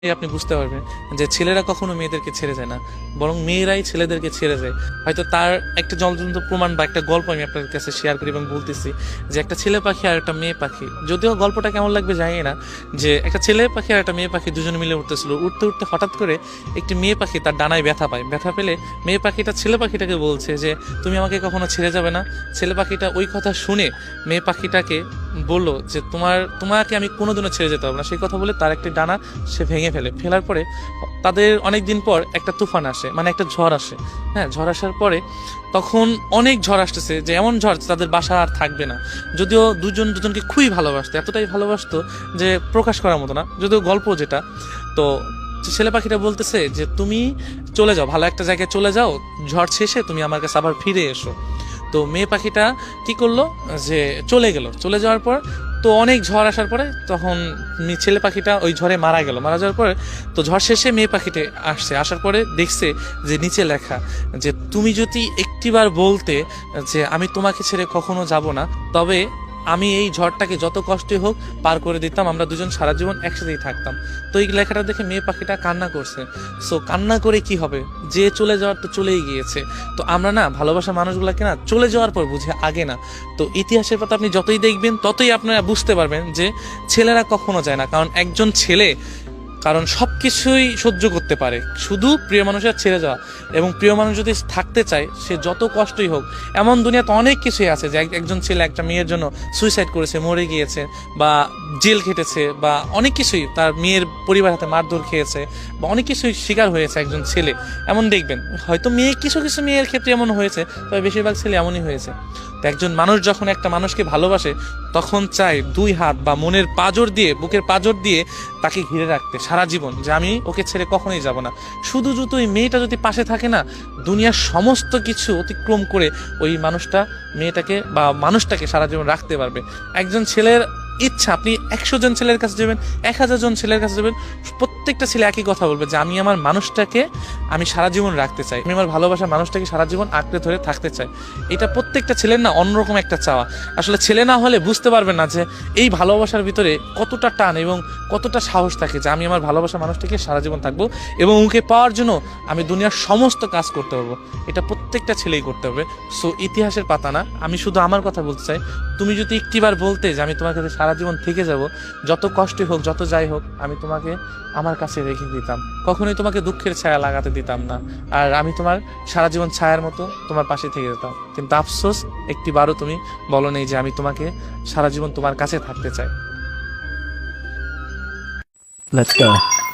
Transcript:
আপনি বুঝতে পারবেন যে ছেলেরা কখনো মেয়েদেরকে ছেড়ে যায় না, বরং মেয়েরাই ছেলেদেরকে ছেড়ে যায়। হয়তো তার একটা জ্বলজ্বলন্ত প্রমাণ বা একটা গল্প আমি আপনাদের কাছে শেয়ার করি এবং বলতেছি যে একটা ছেলে পাখি আর একটা মেয়ে পাখি, যদিও গল্পটা কেমন লাগবে জানি না, যে একটা ছেলে পাখি আর একটা মেয়ে পাখি দুজনে মিলে উঠতেছিল, উঠতে উঠতে হঠাৎ করে একটি মেয়ে পাখি তার ডানায় ব্যথা পায়। ব্যথা পেলে মেয়ে পাখিটা ছেলে পাখিটাকে বলছে যে তুমি আমাকে কখনো ছেড়ে যাবে না। ছেলে পাখিটা ওই কথা শুনে মেয়ে পাখিটাকে বললো যে তোমাকে আমি কোনোদিনও ছেড়ে যেতে পারবো না। সেই কথা বলে তার একটি ডানা সে ভেঙে ফেলার পরে তাদের অনেক দিন পর একটা তুফান আসে, মানে একটা ঝড় আসে। হ্যাঁ, ঝড় আসার পরে তখন অনেক ঝড় আসতেছে, যে এমন ঝড় তাদের বাসা আর থাকবে না। যদিও দুজনকে খুবই ভালোবাসতো, এতটাই ভালোবাসতো যে প্রকাশ করার মতো না, যদিও গল্প যেটা। তো ছেলে পাখিটা বলতেছে যে তুমি চলে যাও, ভালো একটা জায়গায় চলে যাও, ঝড় শেষে তুমি আমার কাছে আবার ফিরে এসো। তো মেয়ে পাখিটা কি করলো, যে চলে যাওয়ার পর তো অনেক ঝড় আসার পরে তখন ছেলে পাখিটা ওই ঝড়ে মারা যাওয়ার পরে তো ঝড় শেষে মেয়ে পাখিটা আসার পরে দেখছে যে নিচে লেখা যে তুমি যদি একটিবার বলতে যে আমি তোমাকে ছেড়ে কখনো যাব না, তবে আমি এই ঝড়টাকে যত কষ্টই হোক পার করে দিতাম, আমরা দুজন সারা জীবন একসাথেই থাকতাম। তো এই লেখাটা দেখে মেয়ে পাখিটা কান্না করছে। সো কান্না করে কি হবে, যে চলে যাওয়ার তো চলেই গিয়েছে। তো আমরা না ভালোবাসা মানুষগুলোকে না চলে যাওয়ার পর বুঝে, আগে না। তো ইতিহাসের পাতা আপনি যতই দেখবেন ততই আপনারা বুঝতে পারবেন যে ছেলেরা কখনো যায় না, কারণ একজন ছেলে সব কিছুই সহ্য করতে পারে, শুধু প্রিয় মানুষের ছেড়ে যাওয়া। এবং প্রিয় মানুষ যদি থাকতে চায়, সে যত কষ্টই হোক, এমন দুনিয়াতে অনেক কিছুই আছে যে একজন ছেলে একটা মেয়ের জন্য সুইসাইড করেছে, মরে গিয়েছে, বা জেল খেটেছে, বা অনেক কিছুই তার মেয়ের পরিবার হাতে মারধর খেয়েছে, বা অনেক কিছুই শিকার হয়েছে একজন ছেলে। এমন দেখবেন হয়তো কিছু কিছু মেয়ের ক্ষেত্রে এমন হয়েছে, তবে বেশিরভাগ ছেলে এমনই হয়েছে। তো একজন মানুষ যখন একটা মানুষকে ভালোবাসে, তখন চায় দুই হাত বা মনের পাঁজর দিয়ে, বুকের পাঁজর দিয়ে তাকে ঘিরে রাখতে সারা জীবন, যে আমি ওকে ছেড়ে কখনোই যাব না। শুধু ওই মেয়েটা যদি পাশে থাকে না, দুনিয়ার সমস্ত কিছু অতিক্রম করে ওই মেয়েটাকে বা মানুষটাকে সারা জীবন রাখতে পারবে। একজন ছেলের ইচ্ছা, আপনি 100 জন ছেলের কাছে যাবেন, 1000 জন ছেলের কাছে যাবেন, প্রত্যেকটা ছেলে একই কথা বলবে যে আমি আমার মানুষটাকে আমি সারা জীবন রাখতে চাই, আমি আমার ভালোবাসার মানুষটাকে সারা জীবন আঁকড়ে ধরে থাকতে চাই। এটা প্রত্যেকটা ছেলের না অন্যরকম একটা চাওয়া। আসলে ছেলে না হলে বুঝতে পারবেন না যে এই ভালোবাসার ভিতরে কতটা টান এবং কতটা সাহস থাকে, যে আমি আমার ভালোবাসার মানুষটাকে সারা জীবন থাকবো এবং ওকে পাওয়ার জন্য আমি দুনিয়ার সমস্ত কাজ করতে পারবো। এটা প্রত্যেকটা ছেলেই করতে হবে। সো ইতিহাসের পাতা না, আমি শুধু আমার কথা বলতে চাই, তুমি যদি একটিবার বলতে যে আমি তোমার কাছে সারা জীবন থেকে যাব, যত কষ্টই হোক, যত যাই হোক, আমি তোমাকে আমার কাছে রেখে দিতাম, কখনোই তোমাকে দুঃখের ছায়া লাগাতে দিতাম না, আর আমি তোমার সারা জীবন ছায়ার মতো তোমার পাশে থেকে যেতাম। কিন্তু আফসোস, একটিবারও তুমি বলো নেই যে আমি তোমাকে সারা জীবন তোমার কাছে থাকতে চাই। Let's go.